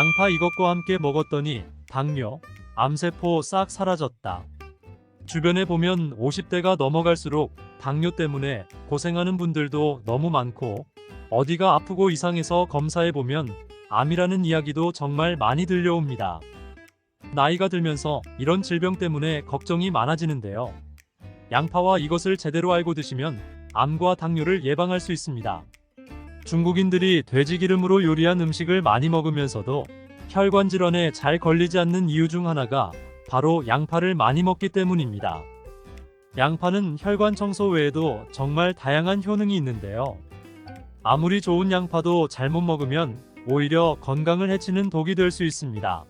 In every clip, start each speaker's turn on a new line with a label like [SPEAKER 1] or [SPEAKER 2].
[SPEAKER 1] 양파 이것과 함께 먹었더니 당뇨, 암세포 싹 사라졌다. 주변에 보면 50대가 넘어갈수록 당뇨 때문에 고생하는 분들도 너무 많고 어디가 아프고 이상해서 검사해보면 암이라는 이야기도 정말 많이 들려옵니다. 나이가 들면서 이런 질병 때문에 걱정이 많아지는데요. 양파와 이것을 제대로 알고 드시면 암과 당뇨를 예방할 수 있습니다. 중국인들이 돼지기름으로 요리한 음식을 많이 먹으면서도 혈관 질환에 잘 걸리지 않는 이유 중 하나가 바로 양파를 많이 먹기 때문입니다. 양파는 혈관 청소 외에도 정말 다양한 효능이 있는데요. 아무리 좋은 양파도 잘못 먹으면 오히려 건강을 해치는 독이 될 수 있습니다.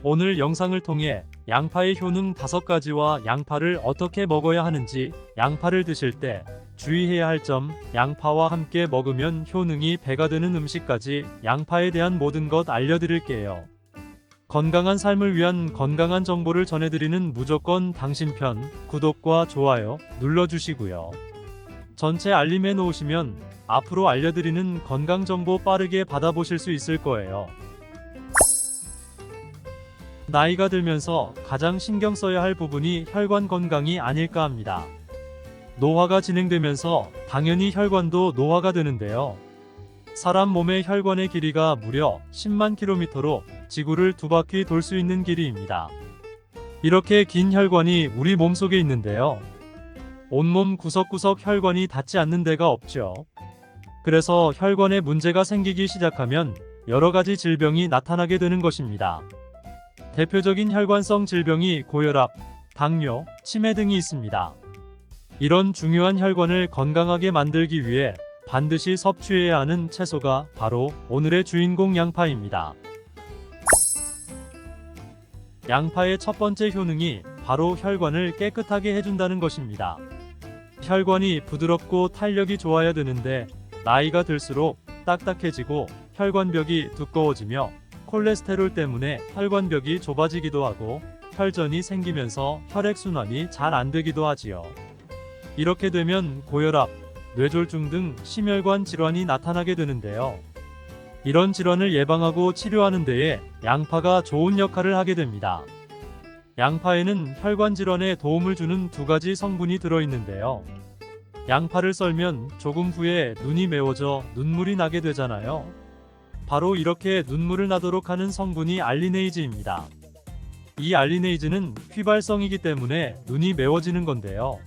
[SPEAKER 1] 오늘 영상을 통해 양파의 효능 5가지와 양파를 어떻게 먹어야 하는지, 양파를 드실 때 주의해야 할 점, 양파와 함께 먹으면 효능이 배가 되는 음식까지 양파에 대한 모든 것 알려드릴게요. 건강한 삶을 위한 건강한 정보를 전해드리는 무조건 당신 편 구독과 좋아요 눌러주시고요. 전체 알림해 놓으시면 앞으로 알려드리는 건강 정보 빠르게 받아보실 수 있을 거예요. 나이가 들면서 가장 신경 써야 할 부분이 혈관 건강이 아닐까 합니다. 노화가 진행되면서 당연히 혈관도 노화가 되는데요. 사람 몸의 혈관의 길이가 무려 10만 킬로미터로 지구를 2바퀴 돌 수 있는 길이입니다. 이렇게 긴 혈관이 우리 몸속에 있는데요. 온몸 구석구석 혈관이 닿지 않는 데가 없죠. 그래서 혈관에 문제가 생기기 시작하면 여러 가지 질병이 나타나게 되는 것입니다. 대표적인 혈관성 질병이 고혈압, 당뇨, 치매 등이 있습니다. 이런 중요한 혈관을 건강하게 만들기 위해 반드시 섭취해야 하는 채소가 바로 오늘의 주인공 양파입니다. 양파의 첫 번째 효능이 바로 혈관을 깨끗하게 해준다는 것입니다. 혈관이 부드럽고 탄력이 좋아야 되는데 나이가 들수록 딱딱해지고 혈관벽이 두꺼워지며 콜레스테롤 때문에 혈관벽이 좁아지기도 하고 혈전이 생기면서 혈액순환이 잘 안되기도 하지요. 이렇게 되면 고혈압, 뇌졸중 등 심혈관 질환이 나타나게 되는데요. 이런 질환을 예방하고 치료하는 데에 양파가 좋은 역할을 하게 됩니다. 양파에는 혈관 질환에 도움을 주는 2가지 성분이 들어있는데요. 양파를 썰면 조금 후에 눈이 매워져 눈물이 나게 되잖아요. 바로 이렇게 눈물을 나도록 하는 성분이 알리네이즈입니다. 이 알리네이즈는 휘발성이기 때문에 눈이 매워지는 건데요.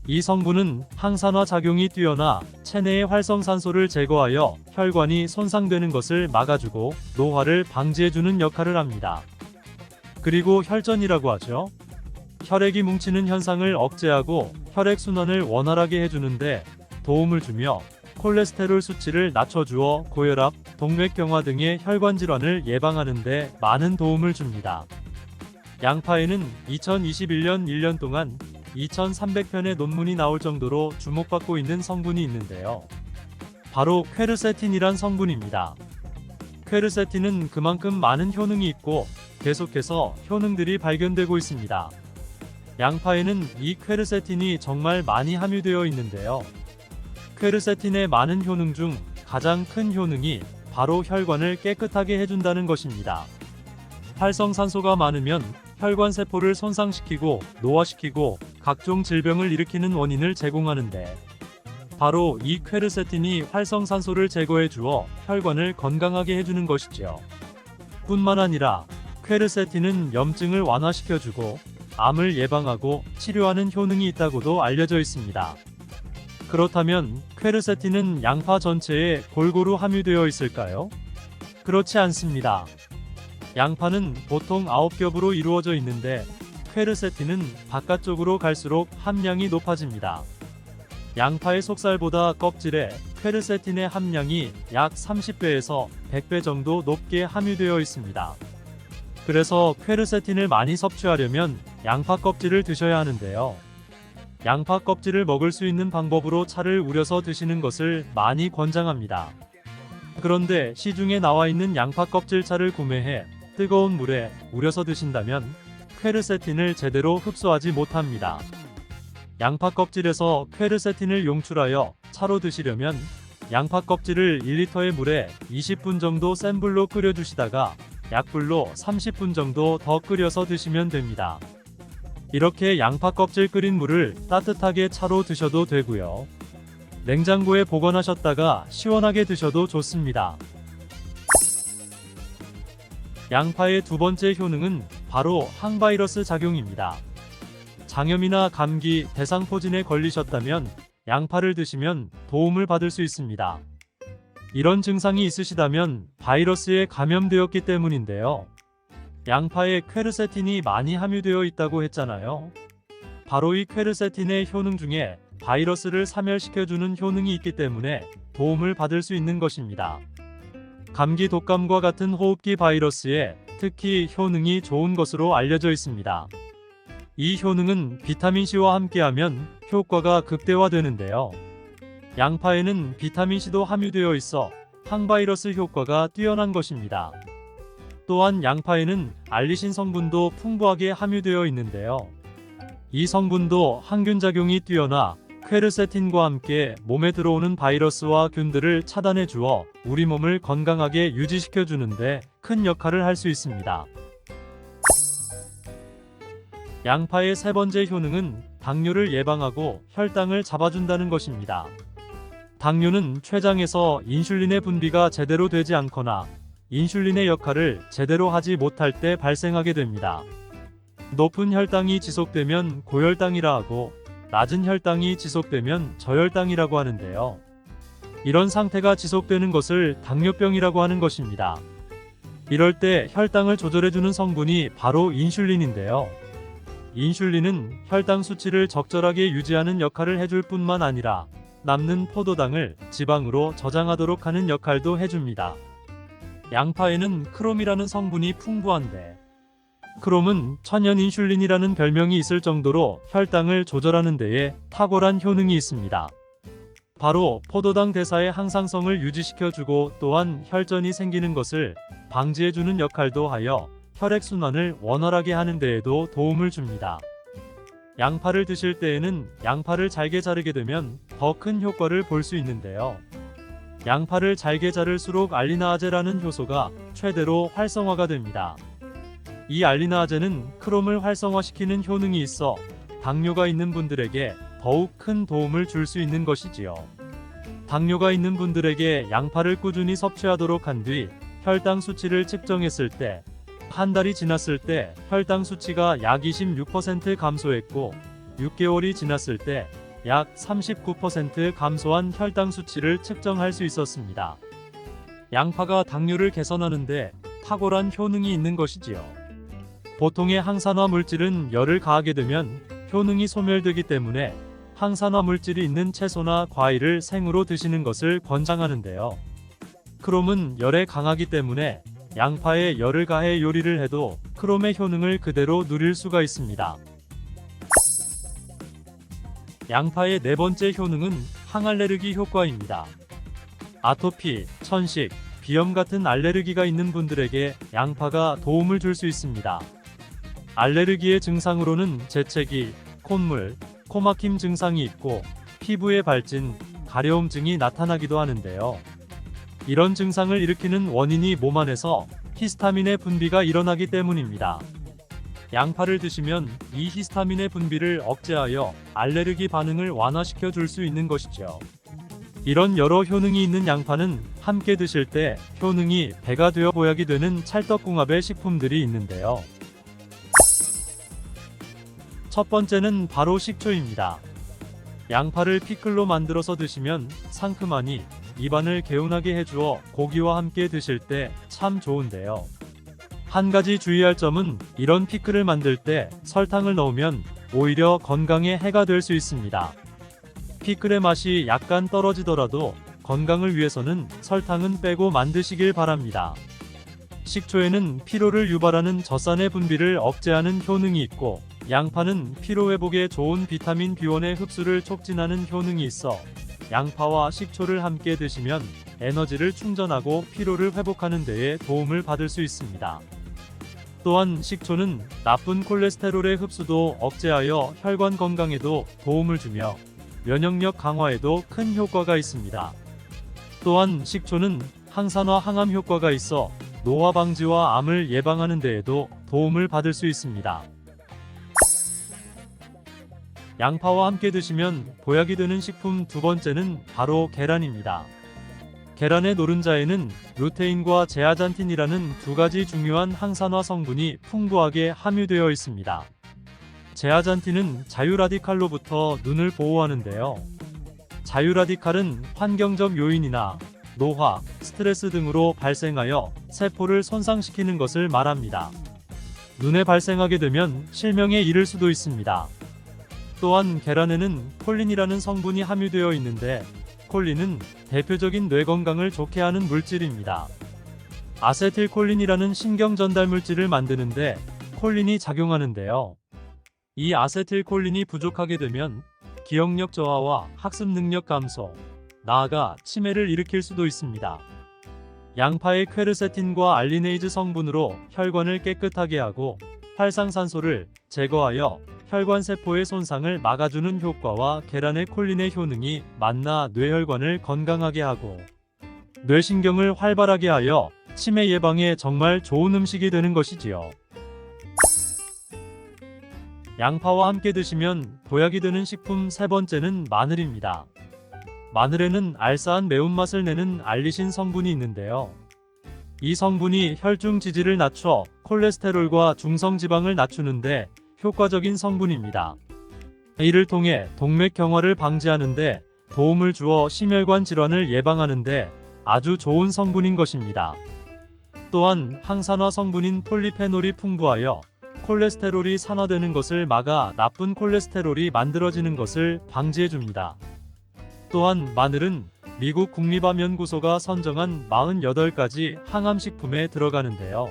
[SPEAKER 1] 이 성분은 항산화 작용이 뛰어나 체내의 활성산소를 제거하여 혈관이 손상되는 것을 막아주고 노화를 방지해주는 역할을 합니다. 그리고 혈전이라고 하죠. 혈액이 뭉치는 현상을 억제하고 혈액순환을 원활하게 해주는데 도움을 주며 콜레스테롤 수치를 낮춰주어 고혈압, 동맥경화 등의 혈관 질환을 예방하는 데 많은 도움을 줍니다. 양파에는 2021년 1년 동안 2300편의 논문이 나올 정도로 주목받고 있는 성분이 있는데요. 바로 퀘르세틴이란 성분입니다. 퀘르세틴은 그만큼 많은 효능이 있고 계속해서 효능들이 발견되고 있습니다. 양파에는 이 퀘르세틴이 정말 많이 함유되어 있는데요. 퀘르세틴의 많은 효능 중 가장 큰 효능이 바로 혈관을 깨끗하게 해준다는 것입니다. 활성산소가 많으면 혈관 세포를 손상시키고 노화시키고 각종 질병을 일으키는 원인을 제공하는데 바로 이 퀘르세틴이 활성산소를 제거해 주어 혈관을 건강하게 해주는 것이지요. 뿐만 아니라 퀘르세틴은 염증을 완화시켜주고 암을 예방하고 치료하는 효능이 있다고도 알려져 있습니다. 그렇다면 퀘르세틴은 양파 전체에 골고루 함유되어 있을까요? 그렇지 않습니다. 양파는 보통 9겹으로 이루어져 있는데 퀘르세틴은 바깥쪽으로 갈수록 함량이 높아집니다. 양파의 속살보다 껍질에 퀘르세틴의 함량이 약 30배에서 100배 정도 높게 함유되어 있습니다. 그래서 퀘르세틴을 많이 섭취하려면 양파 껍질을 드셔야 하는데요. 양파 껍질을 먹을 수 있는 방법으로 차를 우려서 드시는 것을 많이 권장합니다. 그런데 시중에 나와 있는 양파 껍질 차를 구매해 뜨거운 물에 우려서 드신다면 퀘르세틴을 제대로 흡수하지 못합니다. 양파 껍질에서 퀘르세틴을 용출하여 차로 드시려면 양파 껍질을 1리터의 물에 20분 정도 센 불로 끓여주시다가 약불로 30분 정도 더 끓여서 드시면 됩니다. 이렇게 양파 껍질 끓인 물을 따뜻하게 차로 드셔도 되고요. 냉장고에 보관하셨다가 시원하게 드셔도 좋습니다. 양파의 두 번째 효능은 바로 항바이러스 작용입니다. 장염이나 감기, 대상포진에 걸리셨다면 양파를 드시면 도움을 받을 수 있습니다. 이런 증상이 있으시다면 바이러스에 감염되었기 때문인데요. 양파에 퀘르세틴이 많이 함유되어 있다고 했잖아요. 바로 이 퀘르세틴의 효능 중에 바이러스를 사멸시켜주는 효능이 있기 때문에 도움을 받을 수 있는 것입니다. 감기, 독감과 같은 호흡기 바이러스에 특히 효능이 좋은 것으로 알려져 있습니다. 이 효능은 비타민C와 함께하면 효과가 극대화되는데요. 양파에는 비타민C도 함유되어 있어 항바이러스 효과가 뛰어난 것입니다. 또한 양파에는 알리신 성분도 풍부하게 함유되어 있는데요. 이 성분도 항균작용이 뛰어나 퀘르세틴과 함께 몸에 들어오는 바이러스와 균들을 차단해 주어 우리 몸을 건강하게 유지시켜 주는데 큰 역할을 할 수 있습니다. 양파의 세 번째 효능은 당뇨를 예방하고 혈당을 잡아준다는 것입니다. 당뇨는 췌장에서 인슐린의 분비가 제대로 되지 않거나 인슐린의 역할을 제대로 하지 못할 때 발생하게 됩니다. 높은 혈당이 지속되면 고혈당이라 하고 낮은 혈당이 지속되면 저혈당이라고 하는데요. 이런 상태가 지속되는 것을 당뇨병이라고 하는 것입니다. 이럴 때 혈당을 조절해주는 성분이 바로 인슐린인데요. 인슐린은 혈당 수치를 적절하게 유지하는 역할을 해줄 뿐만 아니라 남는 포도당을 지방으로 저장하도록 하는 역할도 해줍니다. 양파에는 크롬이라는 성분이 풍부한데 크롬은 천연 인슐린이라는 별명이 있을 정도로 혈당을 조절하는 데에 탁월한 효능이 있습니다. 바로 포도당 대사의 항상성을 유지시켜주고 또한 혈전이 생기는 것을 방지해주는 역할도 하여 혈액순환을 원활하게 하는 데에도 도움을 줍니다. 양파를 드실 때에는 양파를 잘게 자르게 되면 더 큰 효과를 볼 수 있는데요. 양파를 잘게 자를수록 알리나아제라는 효소가 최대로 활성화가 됩니다. 이 알리나아제는 크롬을 활성화시키는 효능이 있어 당뇨가 있는 분들에게 더욱 큰 도움을 줄 수 있는 것이지요. 당뇨가 있는 분들에게 양파를 꾸준히 섭취하도록 한 뒤 혈당 수치를 측정했을 때 한 달이 지났을 때 혈당 수치가 약 26% 감소했고 6개월이 지났을 때 약 39% 감소한 혈당 수치를 측정할 수 있었습니다. 양파가 당뇨를 개선하는데 탁월한 효능이 있는 것이지요. 보통의 항산화 물질은 열을 가하게 되면 효능이 소멸되기 때문에 항산화 물질이 있는 채소나 과일을 생으로 드시는 것을 권장하는데요. 크롬은 열에 강하기 때문에 양파에 열을 가해 요리를 해도 크롬의 효능을 그대로 누릴 수가 있습니다. 양파의 네 번째 효능은 항알레르기 효과입니다. 아토피, 천식, 비염 같은 알레르기가 있는 분들에게 양파가 도움을 줄 수 있습니다. 알레르기의 증상으로는 재채기, 콧물, 코막힘 증상이 있고 피부의 발진, 가려움증이 나타나기도 하는데요. 이런 증상을 일으키는 원인이 몸 안에서 히스타민의 분비가 일어나기 때문입니다. 양파를 드시면 이 히스타민의 분비를 억제하여 알레르기 반응을 완화시켜 줄 수 있는 것이죠. 이런 여러 효능이 있는 양파는 함께 드실 때 효능이 배가 되어 보약이 되는 찰떡궁합의 식품들이 있는데요. 첫 번째는 바로 식초입니다. 양파를 피클로 만들어서 드시면 상큼하니 입안을 개운하게 해주어 고기와 함께 드실 때 참 좋은데요. 한 가지 주의할 점은 이런 피클을 만들 때 설탕을 넣으면 오히려 건강에 해가 될 수 있습니다. 피클의 맛이 약간 떨어지더라도 건강을 위해서는 설탕은 빼고 만드시길 바랍니다. 식초에는 피로를 유발하는 젖산의 분비를 억제하는 효능이 있고 양파는 피로회복에 좋은 비타민 B1의 흡수를 촉진하는 효능이 있어 양파와 식초를 함께 드시면 에너지를 충전하고 피로를 회복하는 데에 도움을 받을 수 있습니다. 또한 식초는 나쁜 콜레스테롤의 흡수도 억제하여 혈관 건강에도 도움을 주며 면역력 강화에도 큰 효과가 있습니다. 또한 식초는 항산화 항암 효과가 있어 노화 방지와 암을 예방하는 데에도 도움을 받을 수 있습니다. 양파와 함께 드시면 보약이 되는 식품 두 번째는 바로 계란입니다. 계란의 노른자에는 루테인과 제아잔틴이라는 두 가지 중요한 항산화 성분이 풍부하게 함유되어 있습니다. 제아잔틴은 자유라디칼로부터 눈을 보호하는데요. 자유라디칼은 환경적 요인이나 노화, 스트레스 등으로 발생하여 세포를 손상시키는 것을 말합니다. 눈에 발생하게 되면 실명에 이를 수도 있습니다. 또한 계란에는 콜린이라는 성분이 함유되어 있는데 콜린은 대표적인 뇌 건강을 좋게 하는 물질입니다. 아세틸콜린이라는 신경 전달 물질을 만드는데 콜린이 작용하는데요. 이 아세틸콜린이 부족하게 되면 기억력 저하와 학습 능력 감소, 나아가 치매를 일으킬 수도 있습니다. 양파의 퀘르세틴과 알리네이즈 성분으로 혈관을 깨끗하게 하고 활상산소를 제거하여 혈관 세포의 손상을 막아주는 효과와 계란의 콜린의 효능이 만나 뇌혈관을 건강하게 하고 뇌신경을 활발하게 하여 치매 예방에 정말 좋은 음식이 되는 것이지요. 양파와 함께 드시면 보약이 되는 식품 세 번째는 마늘입니다. 마늘에는 알싸한 매운맛을 내는 알리신 성분이 있는데요. 이 성분이 혈중 지질을 낮춰 콜레스테롤과 중성지방을 낮추는데 효과적인 성분입니다. 이를 통해 동맥경화를 방지하는데 도움을 주어 심혈관 질환을 예방하는데 아주 좋은 성분인 것입니다. 또한 항산화 성분인 폴리페놀이 풍부하여 콜레스테롤이 산화되는 것을 막아 나쁜 콜레스테롤이 만들어지는 것을 방지해줍니다. 또한 마늘은 미국 국립암연구소가 선정한 48가지 항암식품에 들어가는데요.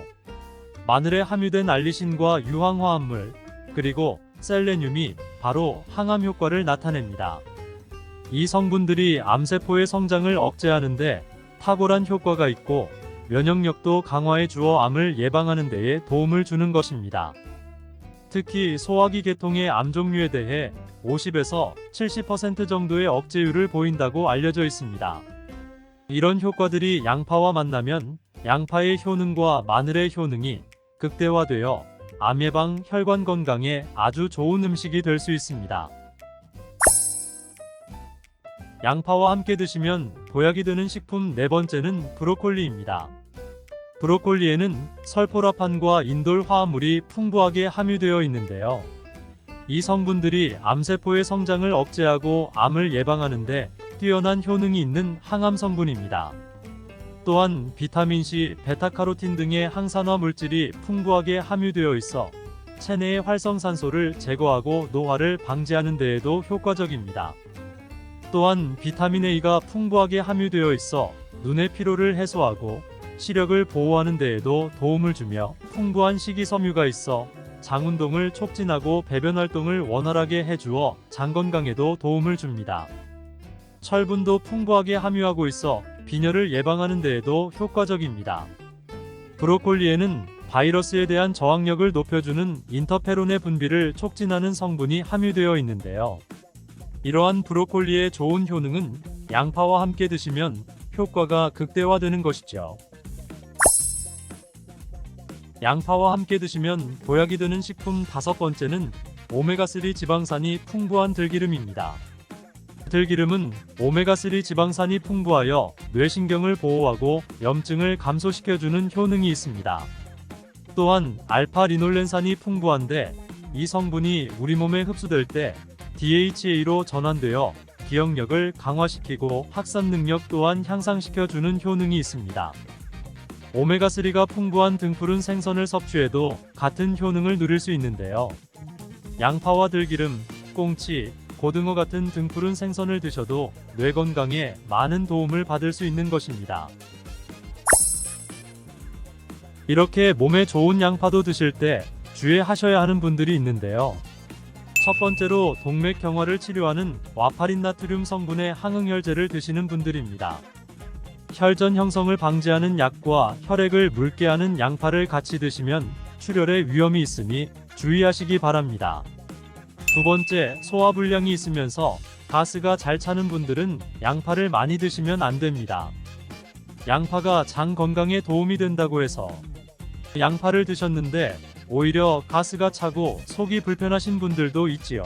[SPEAKER 1] 마늘에 함유된 알리신과 유황화합물, 그리고 셀레늄이 바로 항암 효과를 나타냅니다. 이 성분들이 암세포의 성장을 억제하는데 탁월한 효과가 있고 면역력도 강화해 주어 암을 예방하는 데에 도움을 주는 것입니다. 특히 소화기 계통의 암 종류에 대해 50에서 70% 정도의 억제율을 보인다고 알려져 있습니다. 이런 효과들이 양파와 만나면 양파의 효능과 마늘의 효능이 극대화되어 암 예방, 혈관 건강에 아주 좋은 음식이 될 수 있습니다. 양파와 함께 드시면 보약이 되는 식품 네 번째는 브로콜리입니다. 브로콜리에는 설포라판과 인돌 화합물이 풍부하게 함유되어 있는데요. 이 성분들이 암세포의 성장을 억제하고 암을 예방하는데 뛰어난 효능이 있는 항암 성분입니다. 또한 비타민C, 베타카로틴 등의 항산화 물질이 풍부하게 함유되어 있어 체내의 활성산소를 제거하고 노화를 방지하는 데에도 효과적입니다. 또한 비타민 A가 풍부하게 함유되어 있어 눈의 피로를 해소하고 시력을 보호하는 데에도 도움을 주며 풍부한 식이섬유가 있어 장 운동을 촉진하고 배변 활동을 원활하게 해주어 장 건강에도 도움을 줍니다. 철분도 풍부하게 함유하고 있어 빈혈을 예방하는 데에도 효과적입니다. 브로콜리에는 바이러스에 대한 저항력을 높여주는 인터페론의 분비를 촉진하는 성분이 함유되어 있는데요. 이러한 브로콜리의 좋은 효능은 양파와 함께 드시면 효과가 극대화되는 것이죠. 양파와 함께 드시면 보약이 되는 식품 다섯 번째는 오메가3 지방산이 풍부한 들기름입니다. 들기름은 오메가3 지방산이 풍부하여 뇌신경을 보호하고 염증을 감소시켜주는 효능이 있습니다. 또한 알파-리놀렌산이 풍부한데 이 성분이 우리 몸에 흡수될 때 DHA로 전환되어 기억력을 강화시키고 학습 능력 또한 향상시켜주는 효능이 있습니다. 오메가3가 풍부한 등푸른 생선을 섭취해도 같은 효능을 누릴 수 있는데요. 양파와 들기름, 꽁치, 고등어 같은 등푸른 생선을 드셔도 뇌 건강에 많은 도움을 받을 수 있는 것입니다. 이렇게 몸에 좋은 양파도 드실 때 주의하셔야 하는 분들이 있는데요. 첫 번째로 동맥경화를 치료하는 와파린 나트륨 성분의 항응혈제를 드시는 분들입니다. 혈전 형성을 방지하는 약과 혈액을 묽게 하는 양파를 같이 드시면 출혈의 위험이 있으니 주의하시기 바랍니다. 두 번째, 소화불량이 있으면서 가스가 잘 차는 분들은 양파를 많이 드시면 안 됩니다. 양파가 장 건강에 도움이 된다고 해서 양파를 드셨는데 오히려 가스가 차고 속이 불편하신 분들도 있지요.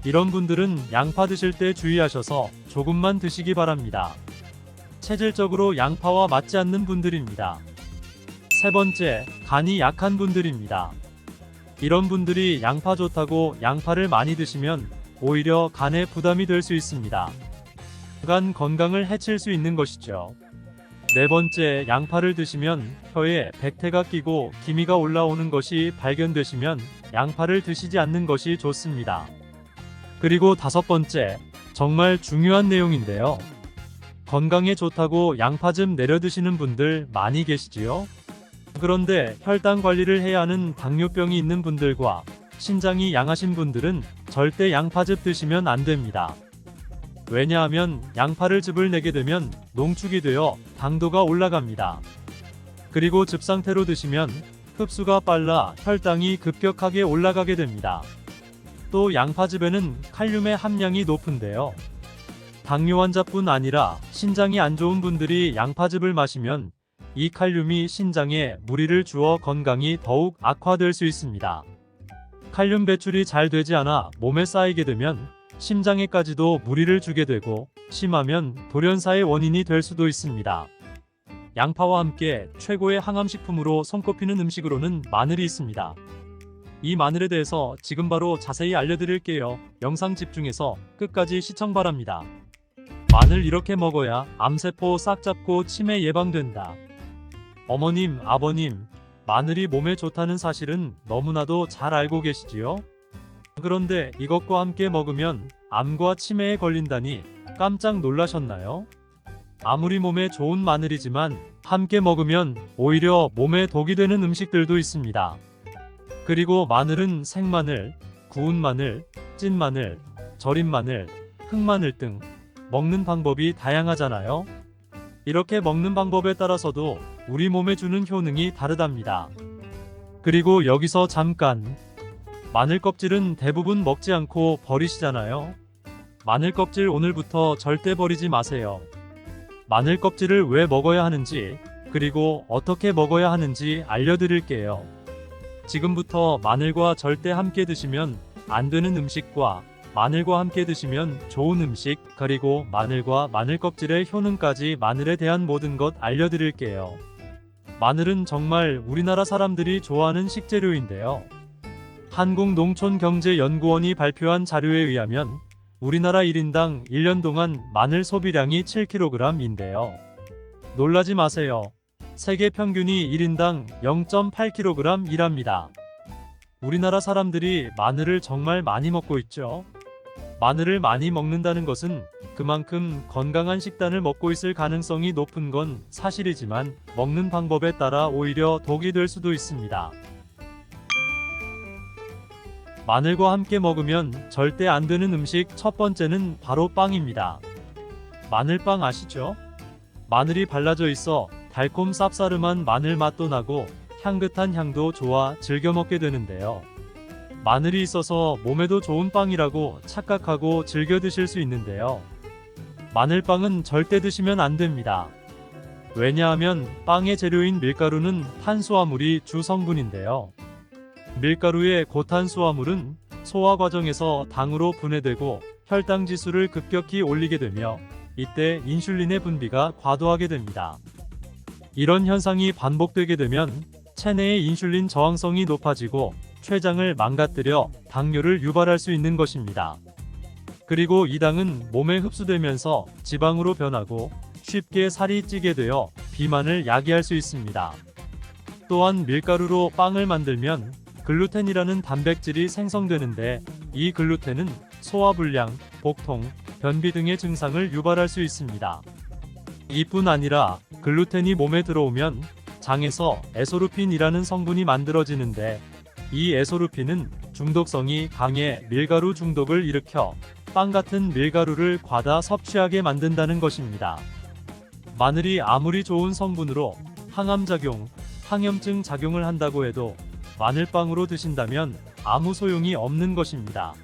[SPEAKER 1] 이런 분들은 양파 드실 때 주의하셔서 조금만 드시기 바랍니다. 체질적으로 양파와 맞지 않는 분들입니다. 세 번째, 간이 약한 분들입니다. 이런 분들이 양파 좋다고 양파를 많이 드시면 오히려 간에 부담이 될 수 있습니다. 간 건강을 해칠 수 있는 것이죠. 네 번째, 양파를 드시면 혀에 백태가 끼고 기미가 올라오는 것이 발견되시면 양파를 드시지 않는 것이 좋습니다. 그리고 다섯 번째, 정말 중요한 내용인데요. 건강에 좋다고 양파 좀 내려 드시는 분들 많이 계시지요? 그런데 혈당 관리를 해야 하는 당뇨병이 있는 분들과 신장이 양하신 분들은 절대 양파즙 드시면 안 됩니다. 왜냐하면 양파를 즙을 내게 되면 농축이 되어 당도가 올라갑니다. 그리고 즙 상태로 드시면 흡수가 빨라 혈당이 급격하게 올라가게 됩니다. 또 양파즙에는 칼륨의 함량이 높은데요. 당뇨 환자뿐 아니라 신장이 안 좋은 분들이 양파즙을 마시면 이 칼륨이 신장에 무리를 주어 건강이 더욱 악화될 수 있습니다. 칼륨 배출이 잘 되지 않아 몸에 쌓이게 되면 심장에까지도 무리를 주게 되고 심하면 돌연사의 원인이 될 수도 있습니다. 양파와 함께 최고의 항암식품으로 손꼽히는 음식으로는 마늘이 있습니다. 이 마늘에 대해서 지금 바로 자세히 알려드릴게요. 영상 집중해서 끝까지 시청 바랍니다. 마늘 이렇게 먹어야 암세포 싹 잡고 치매 예방된다. 어머님, 아버님, 마늘이 몸에 좋다는 사실은 너무나도 잘 알고 계시지요? 그런데 이것과 함께 먹으면 암과 치매에 걸린다니 깜짝 놀라셨나요? 아무리 몸에 좋은 마늘이지만 함께 먹으면 오히려 몸에 독이 되는 음식들도 있습니다. 그리고 마늘은 생마늘, 구운 마늘, 찐 마늘, 절인 마늘, 흑마늘 등 먹는 방법이 다양하잖아요. 이렇게 먹는 방법에 따라서도 우리 몸에 주는 효능이 다르답니다. 그리고 여기서 잠깐, 마늘 껍질은 대부분 먹지 않고 버리시잖아요. 마늘 껍질 오늘부터 절대 버리지 마세요. 마늘 껍질을 왜 먹어야 하는지, 그리고 어떻게 먹어야 하는지 알려드릴게요. 지금부터 마늘과 절대 함께 드시면 안 되는 음식과 마늘과 함께 드시면 좋은 음식, 그리고 마늘과 마늘 껍질의 효능까지 마늘에 대한 모든 것 알려드릴게요. 마늘은 정말 우리나라 사람들이 좋아하는 식재료인데요. 한국농촌경제연구원이 발표한 자료에 의하면 우리나라 1인당 1년 동안 마늘 소비량이 7kg인데요. 놀라지 마세요. 세계 평균이 1인당 0.8kg이랍니다. 우리나라 사람들이 마늘을 정말 많이 먹고 있죠. 마늘을 많이 먹는다는 것은 그만큼 건강한 식단을 먹고 있을 가능성이 높은 건 사실이지만 먹는 방법에 따라 오히려 독이 될 수도 있습니다. 마늘과 함께 먹으면 절대 안 되는 음식 첫 번째는 바로 빵입니다. 마늘빵 아시죠? 마늘이 발라져 있어 달콤 쌉싸름한 마늘 맛도 나고 향긋한 향도 좋아 즐겨 먹게 되는데요. 마늘이 있어서 몸에도 좋은 빵이라고 착각하고 즐겨 드실 수 있는데요. 마늘빵은 절대 드시면 안 됩니다. 왜냐하면 빵의 재료인 밀가루는 탄수화물이 주 성분인데요. 밀가루의 고탄수화물은 소화 과정에서 당으로 분해되고 혈당 지수를 급격히 올리게 되며 이때 인슐린의 분비가 과도하게 됩니다. 이런 현상이 반복되게 되면 체내의 인슐린 저항성이 높아지고 췌장을 망가뜨려 당뇨를 유발할 수 있는 것입니다. 그리고 이 당은 몸에 흡수되면서 지방으로 변하고 쉽게 살이 찌게 되어 비만을 야기할 수 있습니다. 또한 밀가루로 빵을 만들면 글루텐이라는 단백질이 생성되는데 이 글루텐은 소화불량, 복통, 변비 등의 증상을 유발할 수 있습니다. 이뿐 아니라 글루텐이 몸에 들어오면 장에서 에소루핀이라는 성분이 만들어지는데 이 에소루핀은 중독성이 강해 밀가루 중독을 일으켜 빵 같은 밀가루를 과다 섭취하게 만든다는 것입니다. 마늘이 아무리 좋은 성분으로 항암작용, 항염증 작용을 한다고 해도 마늘빵으로 드신다면 아무 소용이 없는 것입니다.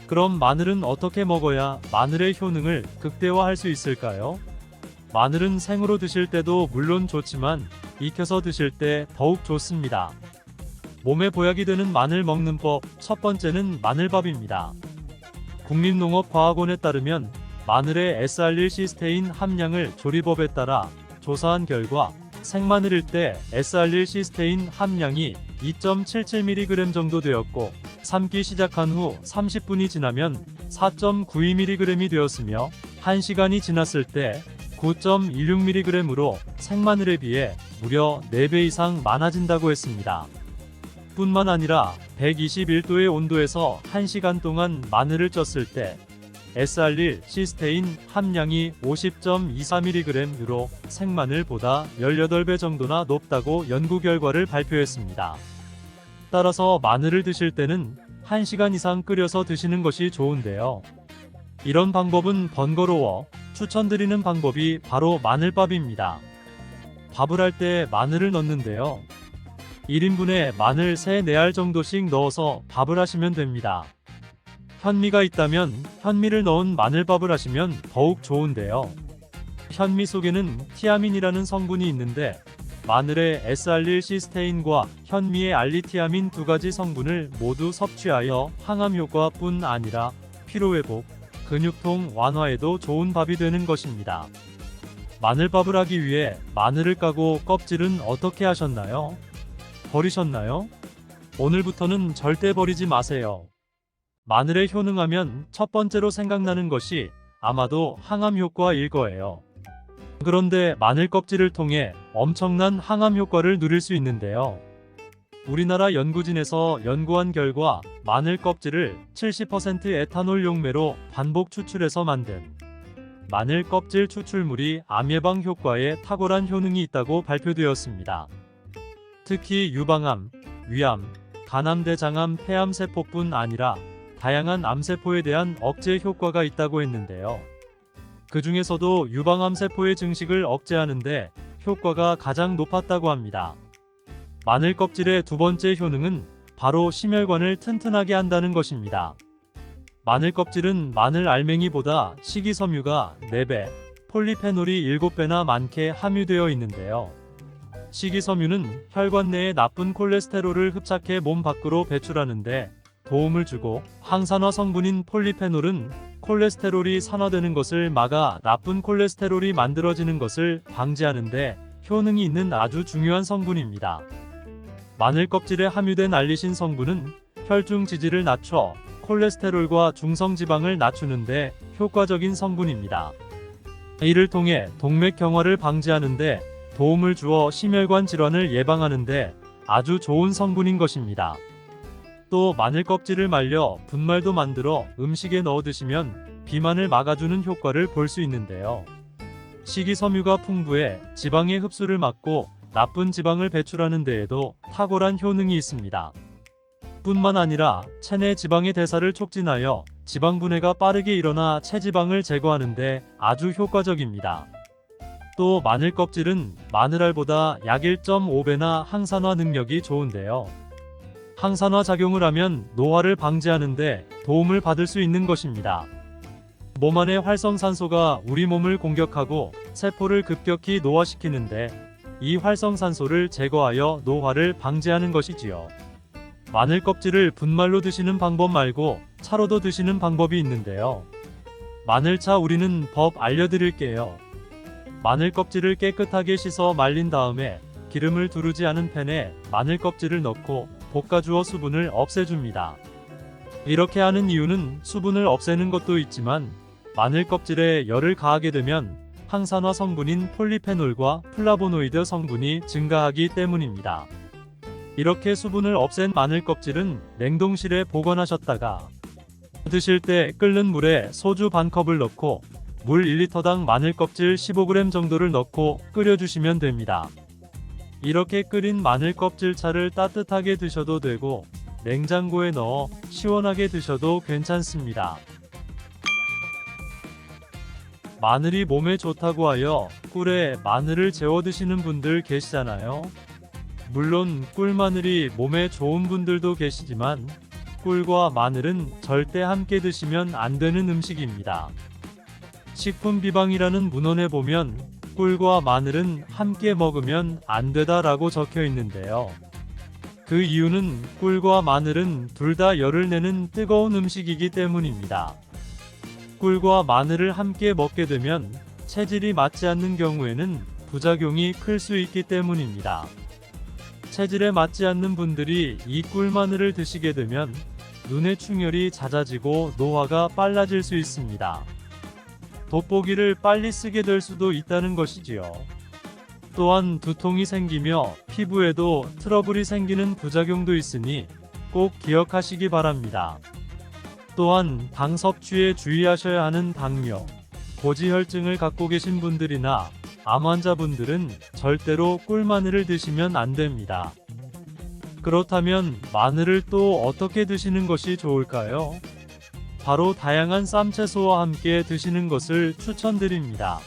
[SPEAKER 1] 그럼 마늘은 어떻게 먹어야 마늘의 효능을 극대화할 수 있을까요? 마늘은 생으로 드실 때도 물론 좋지만 익혀서 드실 때 더욱 좋습니다. 몸에 보약이 되는 마늘 먹는 법, 첫 번째는 마늘밥입니다. 국립농업과학원에 따르면 마늘의 S알릴시스테인 함량을 조리법에 따라 조사한 결과 생마늘일 때 S알릴시스테인 함량이 2.77mg 정도 되었고 삶기 시작한 후 30분이 지나면 4.92mg이 되었으며 1시간이 지났을 때 9.16mg으로 생마늘에 비해 무려 4배 이상 많아진다고 했습니다. 뿐만 아니라 121도의 온도에서 1시간 동안 마늘을 쪘을 때 S알릴시스테인 함량이 50.24mg으로 생마늘보다 18배 정도나 높다고 연구 결과를 발표했습니다. 따라서 마늘을 드실 때는 1시간 이상 끓여서 드시는 것이 좋은데요. 이런 방법은 번거로워 추천드리는 방법이 바로 마늘밥입니다. 밥을 할 때 마늘을 넣는데요. 1인분에 마늘 3-4알 정도씩 넣어서 밥을 하시면 됩니다. 현미가 있다면 현미를 넣은 마늘밥을 하시면 더욱 좋은데요. 현미 속에는 티아민이라는 성분이 있는데 마늘의 S알릴시스테인과 현미의 알리티아민 두 가지 성분을 모두 섭취하여 항암 효과뿐 아니라 피로회복, 근육통 완화에도 좋은 밥이 되는 것입니다. 마늘밥을 하기 위해 마늘을 까고 껍질은 어떻게 하셨나요? 버리셨나요? 오늘부터는 절대 버리지 마세요. 마늘에 효능하면 첫 번째로 생각나는 것이 아마도 항암 효과일 거예요. 그런데 마늘 껍질을 통해 엄청난 항암 효과를 누릴 수 있는데요. 우리나라 연구진에서 연구한 결과 마늘 껍질을 70% 에탄올 용매로 반복 추출해서 만든 마늘 껍질 추출물이 암 예방 효과에 탁월한 효능이 있다고 발표되었습니다. 특히 유방암, 위암, 간암, 대장암, 폐암 세포뿐 아니라 다양한 암세포에 대한 억제 효과가 있다고 했는데요. 그 중에서도 유방암 세포의 증식을 억제하는데 효과가 가장 높았다고 합니다. 마늘 껍질의 두 번째 효능은 바로 심혈관을 튼튼하게 한다는 것입니다. 마늘 껍질은 마늘 알맹이보다 식이섬유가 4배, 폴리페놀이 7배나 많게 함유되어 있는데요. 식이섬유는 혈관 내의 나쁜 콜레스테롤을 흡착해 몸 밖으로 배출하는데 도움을 주고 항산화 성분인 폴리페놀은 콜레스테롤이 산화되는 것을 막아 나쁜 콜레스테롤이 만들어지는 것을 방지하는데 효능이 있는 아주 중요한 성분입니다. 마늘 껍질에 함유된 알리신 성분은 혈중 지지를 낮춰 콜레스테롤과 중성지방을 낮추는데 효과적인 성분입니다. 이를 통해 동맥경화를 방지하는데 도움을 주어 심혈관 질환을 예방하는데 아주 좋은 성분인 것입니다. 또 마늘 껍질을 말려 분말도 만들어 음식에 넣어 드시면 비만을 막아주는 효과를 볼 수 있는데요. 식이섬유가 풍부해 지방의 흡수를 막고 나쁜 지방을 배출하는 데에도 탁월한 효능이 있습니다. 뿐만 아니라 체내 지방의 대사를 촉진하여 지방 분해가 빠르게 일어나 체지방을 제거하는 데 아주 효과적입니다. 또 마늘 껍질은 마늘알보다 약 1.5배나 항산화 능력이 좋은데요. 항산화 작용을 하면 노화를 방지하는데 도움을 받을 수 있는 것입니다. 몸 안의 활성산소가 우리 몸을 공격하고 세포를 급격히 노화시키는데 이 활성산소를 제거하여 노화를 방지하는 것이지요. 마늘 껍질을 분말로 드시는 방법 말고 차로도 드시는 방법이 있는데요. 마늘차 우리는 법 알려드릴게요. 마늘 껍질을 깨끗하게 씻어 말린 다음에 기름을 두르지 않은 팬에 마늘 껍질을 넣고 볶아주어 수분을 없애줍니다. 이렇게 하는 이유는 수분을 없애는 것도 있지만 마늘 껍질에 열을 가하게 되면 항산화 성분인 폴리페놀과 플라보노이드 성분이 증가하기 때문입니다. 이렇게 수분을 없앤 마늘 껍질은 냉동실에 보관하셨다가 드실 때 끓는 물에 소주 반컵을 넣고 물 1리터당 마늘 껍질 15g 정도를 넣고 끓여주시면 됩니다. 이렇게 끓인 마늘 껍질 차를 따뜻하게 드셔도 되고 냉장고에 넣어 시원하게 드셔도 괜찮습니다. 마늘이 몸에 좋다고 하여 꿀에 마늘을 재워 드시는 분들 계시잖아요. 물론 꿀마늘이 몸에 좋은 분들도 계시지만 꿀과 마늘은 절대 함께 드시면 안 되는 음식입니다. 식품 비방이라는 문헌에 보면 꿀과 마늘은 함께 먹으면 안 되다라고 적혀 있는데요. 그 이유는 꿀과 마늘은 둘 다 열을 내는 뜨거운 음식이기 때문입니다. 꿀과 마늘을 함께 먹게 되면 체질이 맞지 않는 경우에는 부작용이 클 수 있기 때문입니다. 체질에 맞지 않는 분들이 이 꿀마늘을 드시게 되면 눈의 충혈이 잦아지고 노화가 빨라질 수 있습니다. 돋보기를 빨리 쓰게 될 수도 있다는 것이지요. 또한 두통이 생기며 피부에도 트러블이 생기는 부작용도 있으니 꼭 기억하시기 바랍니다. 또한 당 섭취에 주의하셔야 하는 당뇨, 고지혈증을 갖고 계신 분들이나 암 환자분들은 절대로 꿀마늘을 드시면 안 됩니다. 그렇다면 마늘을 또 어떻게 드시는 것이 좋을까요? 바로 다양한 쌈채소와 함께 드시는 것을 추천드립니다.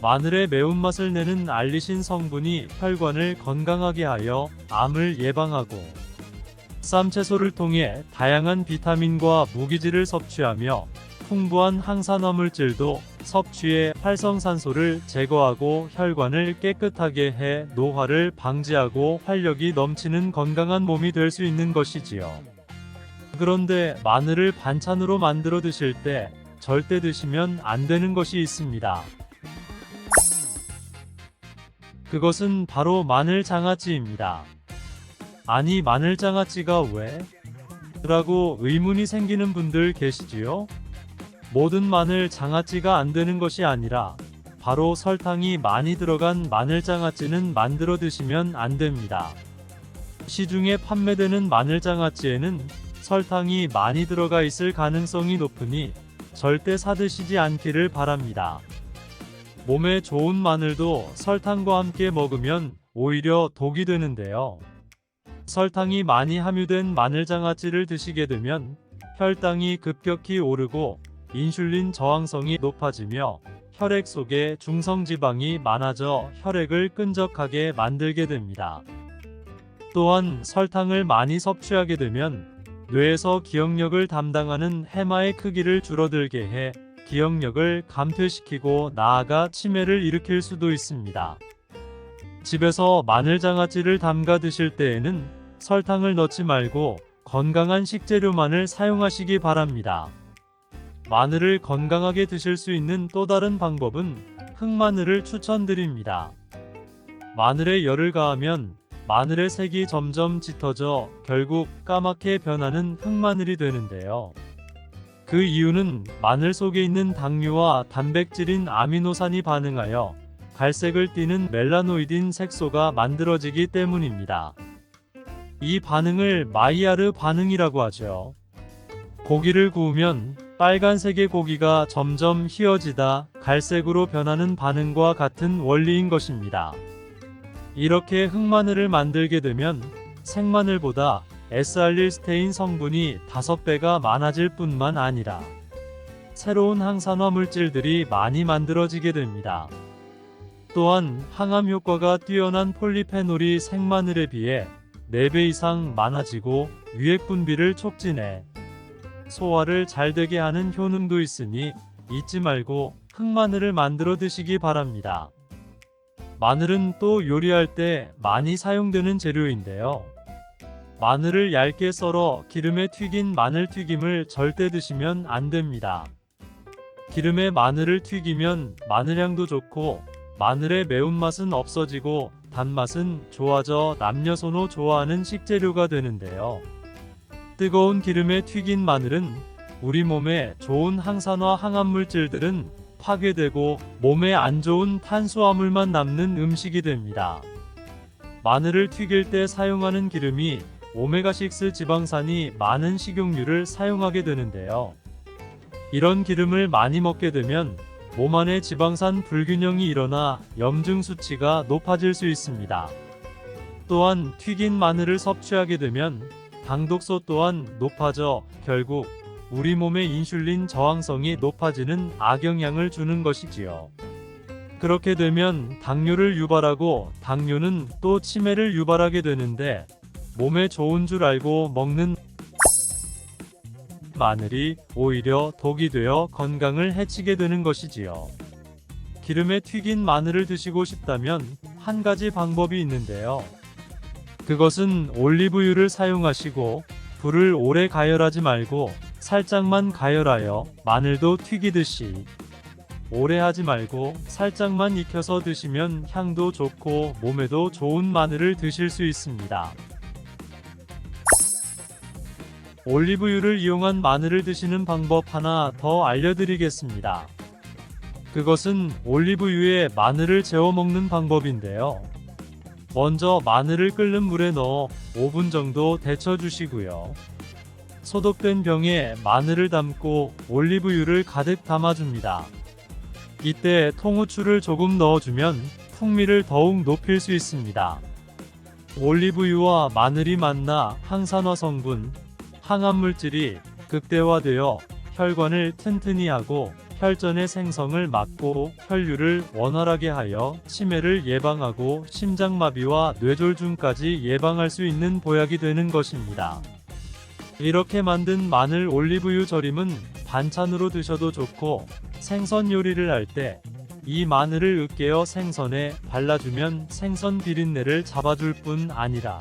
[SPEAKER 1] 마늘의 매운맛을 내는 알리신 성분이 혈관을 건강하게 하여 암을 예방하고, 쌈채소를 통해 다양한 비타민과 무기질을 섭취하며 풍부한 항산화 물질도 섭취해 활성산소를 제거하고 혈관을 깨끗하게 해 노화를 방지하고 활력이 넘치는 건강한 몸이 될 수 있는 것이지요. 그런데 마늘을 반찬으로 만들어 드실 때 절대 드시면 안 되는 것이 있습니다. 그것은 바로 마늘장아찌입니다. 아니, 마늘장아찌가 왜? 라고 의문이 생기는 분들 계시지요? 모든 마늘 장아찌가 안 되는 것이 아니라 바로 설탕이 많이 들어간 마늘장아찌는 만들어 드시면 안 됩니다. 시중에 판매되는 마늘장아찌에는 설탕이 많이 들어가 있을 가능성이 높으니 절대 사드시지 않기를 바랍니다. 몸에 좋은 마늘도 설탕과 함께 먹으면 오히려 독이 되는데요. 설탕이 많이 함유된 마늘장아찌를 드시게 되면 혈당이 급격히 오르고 인슐린 저항성이 높아지며 혈액 속에 중성지방이 많아져 혈액을 끈적하게 만들게 됩니다. 또한 설탕을 많이 섭취하게 되면 뇌에서 기억력을 담당하는 해마의 크기를 줄어들게 해 기억력을 감퇴시키고 나아가 치매를 일으킬 수도 있습니다. 집에서 마늘장아찌를 담가 드실 때에는 설탕을 넣지 말고 건강한 식재료만을 사용하시기 바랍니다. 마늘을 건강하게 드실 수 있는 또 다른 방법은 흑마늘을 추천드립니다. 마늘에 열을 가하면 마늘의 색이 점점 짙어져 결국 까맣게 변하는 흑마늘이 되는데요. 그 이유는 마늘 속에 있는 당류와 단백질인 아미노산이 반응하여 갈색을 띠는 멜라노이딘 색소가 만들어지기 때문입니다. 이 반응을 마이야르 반응이라고 하죠. 고기를 구우면 빨간색의 고기가 점점 희어지다 갈색으로 변하는 반응과 같은 원리인 것입니다. 이렇게 흑마늘을 만들게 되면 생마늘보다 S알릴스테인 성분이 5배가 많아질 뿐만 아니라 새로운 항산화 물질들이 많이 만들어지게 됩니다. 또한 항암 효과가 뛰어난 폴리페놀이 생마늘에 비해 4배 이상 많아지고 유액 분비를 촉진해 소화를 잘 되게 하는 효능도 있으니 잊지 말고 흑마늘을 만들어 드시기 바랍니다. 마늘은 또 요리할 때 많이 사용되는 재료인데요. 마늘을 얇게 썰어 기름에 튀긴 마늘튀김을 절대 드시면 안 됩니다. 기름에 마늘을 튀기면 마늘향도 좋고 마늘의 매운맛은 없어지고 단맛은 좋아져 남녀노소 좋아하는 식재료가 되는데요. 뜨거운 기름에 튀긴 마늘은 우리 몸에 좋은 항산화 항암물질들은 파괴되고 몸에 안 좋은 탄수화물만 남는 음식이 됩니다. 마늘을 튀길 때 사용하는 기름이 오메가6 지방산이 많은 식용유를 사용하게 되는데요. 이런 기름을 많이 먹게 되면 몸 안에 지방산 불균형이 일어나 염증 수치가 높아질 수 있습니다. 또한 튀긴 마늘을 섭취하게 되면 당독소 또한 높아져 결국 우리 몸의 인슐린 저항성이 높아지는 악영향을 주는 것이지요. 그렇게 되면 당뇨를 유발하고 당뇨는 또 치매를 유발하게 되는데 몸에 좋은 줄 알고 먹는 마늘이 오히려 독이 되어 건강을 해치게 되는 것이지요. 기름에 튀긴 마늘을 드시고 싶다면 한 가지 방법이 있는데요. 그것은 올리브유를 사용하시고 불을 오래 가열하지 말고 살짝만 가열하여 마늘도 튀기듯이 오래 하지 말고 살짝만 익혀서 드시면 향도 좋고 몸에도 좋은 마늘을 드실 수 있습니다. 올리브유를 이용한 마늘을 드시는 방법 하나 더 알려드리겠습니다. 그것은 올리브유에 마늘을 재워 먹는 방법인데요. 먼저 마늘을 끓는 물에 넣어 5분 정도 데쳐 주시고요. 소독된 병에 마늘을 담고 올리브유를 가득 담아줍니다. 이때 통후추를 조금 넣어주면 풍미를 더욱 높일 수 있습니다. 올리브유와 마늘이 만나 항산화 성분, 항암물질이 극대화되어 혈관을 튼튼히 하고 혈전의 생성을 막고 혈류를 원활하게 하여 치매를 예방하고 심장마비와 뇌졸중까지 예방할 수 있는 보약이 되는 것입니다. 이렇게 만든 마늘 올리브유 절임은 반찬으로 드셔도 좋고 생선 요리를 할 때 이 마늘을 으깨어 생선에 발라주면 생선 비린내를 잡아줄 뿐 아니라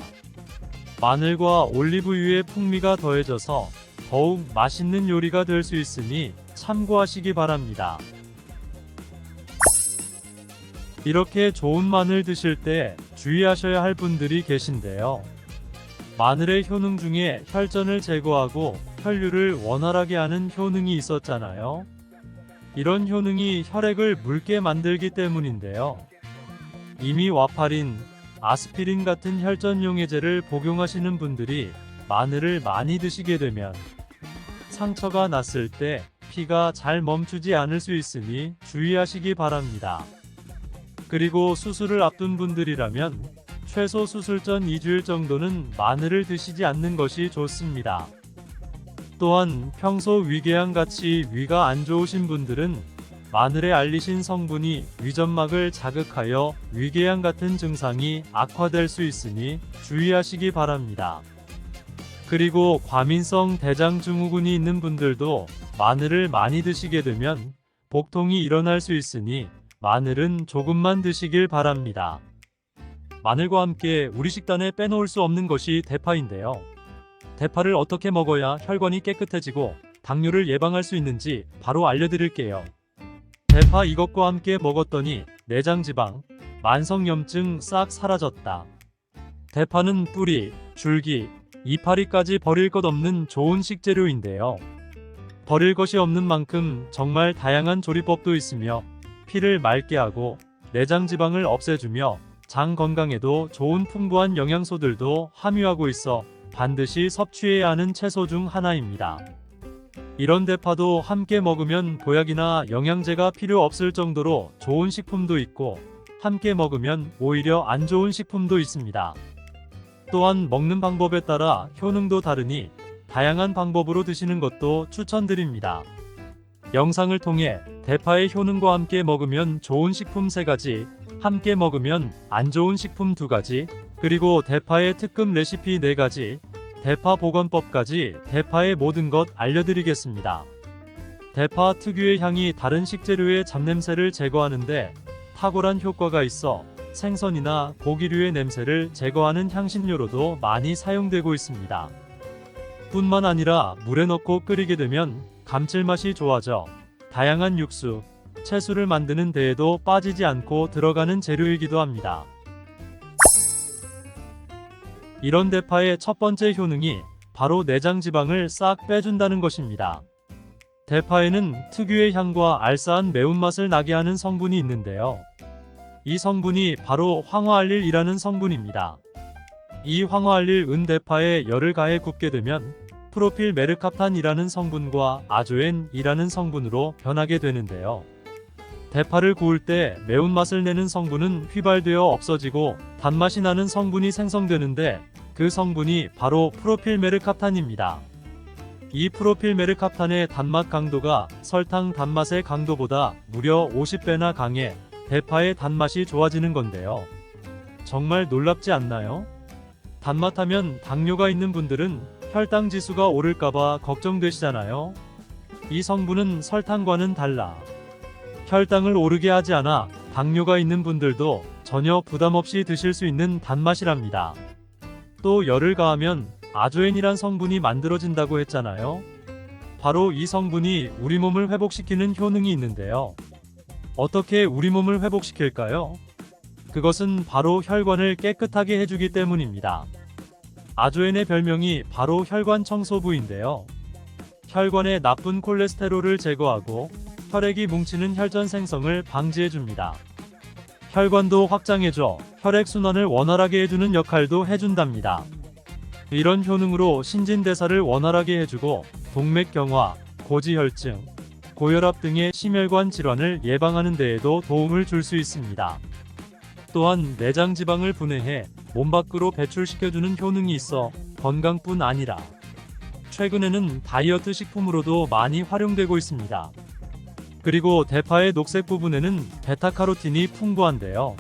[SPEAKER 1] 마늘과 올리브유의 풍미가 더해져서 더욱 맛있는 요리가 될 수 있으니 참고하시기 바랍니다. 이렇게 좋은 마늘 드실 때 주의하셔야 할 분들이 계신데요. 마늘의 효능 중에 혈전을 제거하고 혈류를 원활하게 하는 효능이 있었잖아요. 이런 효능이 혈액을 묽게 만들기 때문인데요. 이미 와파린, 아스피린 같은 혈전용해제를 복용하시는 분들이 마늘을 많이 드시게 되면 상처가 났을 때 피가 잘 멈추지 않을 수 있으니 주의하시기 바랍니다. 그리고 수술을 앞둔 분들이라면 최소 수술 전 2주일 정도는 마늘을 드시지 않는 것이 좋습니다. 또한 평소 위궤양같이 위가 안 좋으신 분들은 마늘에 알리신 성분이 위점막을 자극하여 위궤양 같은 증상이 악화될 수 있으니 주의하시기 바랍니다. 그리고 과민성 대장증후군이 있는 분들도 마늘을 많이 드시게 되면 복통이 일어날 수 있으니 마늘은 조금만 드시길 바랍니다. 마늘과 함께 우리 식단에 빼놓을 수 없는 것이 대파인데요. 대파를 어떻게 먹어야 혈관이 깨끗해지고 당뇨를 예방할 수 있는지 바로 알려드릴게요. 대파 이것과 함께 먹었더니 내장지방, 만성염증 싹 사라졌다. 대파는 뿌리, 줄기, 이파리까지 버릴 것 없는 좋은 식재료인데요. 버릴 것이 없는 만큼 정말 다양한 조리법도 있으며 피를 맑게 하고 내장지방을 없애주며 장 건강에도 좋은 풍부한 영양소들도 함유하고 있어 반드시 섭취해야 하는 채소 중 하나입니다. 이런 대파도 함께 먹으면 보약이나 영양제가 필요 없을 정도로 좋은 식품도 있고 함께 먹으면 오히려 안 좋은 식품도 있습니다. 또한 먹는 방법에 따라 효능도 다르니 다양한 방법으로 드시는 것도 추천드립니다. 영상을 통해 대파의 효능과 함께 먹으면 좋은 식품 3가지, 함께 먹으면 안 좋은 식품 2가지, 그리고 대파의 특급 레시피 4가지, 대파 보관법까지 대파의 모든 것 알려드리겠습니다. 대파 특유의 향이 다른 식재료의 잡냄새를 제거하는데 탁월한 효과가 있어 생선이나 고기류의 냄새를 제거하는 향신료로도 많이 사용되고 있습니다. 뿐만 아니라 물에 넣고 끓이게 되면 감칠맛이 좋아져 다양한 육수, 채소를 만드는 데에도 빠지지 않고 들어가는 재료이기도 합니다. 이런 대파의 첫 번째 효능이 바로 내장지방을 싹 빼준다는 것입니다. 대파에는 특유의 향과 알싸한 매운맛을 나게 하는 성분이 있는데요. 이 성분이 바로 황화알릴이라는 성분입니다. 이 황화알릴 은대파에 열을 가해 굽게 되면 프로필 메르캅탄이라는 성분과 아조엔이라는 성분으로 변하게 되는데요. 대파를 구울 때 매운맛을 내는 성분은 휘발되어 없어지고 단맛이 나는 성분이 생성되는데 그 성분이 바로 프로필 메르캅탄입니다. 이 프로필 메르캅탄의 단맛 강도가 설탕 단맛의 강도보다 무려 50배나 강해 대파의 단맛이 좋아지는 건데요. 정말 놀랍지 않나요? 단맛하면 당뇨가 있는 분들은 혈당 지수가 오를까봐 걱정되시잖아요. 이 성분은 설탕과는 달라 혈당을 오르게 하지 않아 당뇨가 있는 분들도 전혀 부담 없이 드실 수 있는 단맛이랍니다. 또 열을 가하면 아조엔이란 성분이 만들어진다고 했잖아요. 바로 이 성분이 우리 몸을 회복시키는 효능이 있는데요. 어떻게 우리 몸을 회복시킬까요? 그것은 바로 혈관을 깨끗하게 해주기 때문입니다. 아조엔의 별명이 바로 혈관 청소부인데요. 혈관의 나쁜 콜레스테롤을 제거하고 혈액이 뭉치는 혈전 생성을 방지해줍니다. 혈관도 확장해줘 혈액순환을 원활하게 해주는 역할도 해준답니다. 이런 효능으로 신진대사를 원활하게 해주고 동맥경화, 고지혈증, 고혈압 등의 심혈관 질환을 예방하는 데에도 도움을 줄 수 있습니다. 또한 내장 지방을 분해해 몸 밖으로 배출시켜주는 효능이 있어 건강뿐 아니라 최근에는 다이어트 식품으로도 많이 활용되고 있습니다. 그리고 대파의 녹색 부분에는 베타카로틴이 풍부한데요.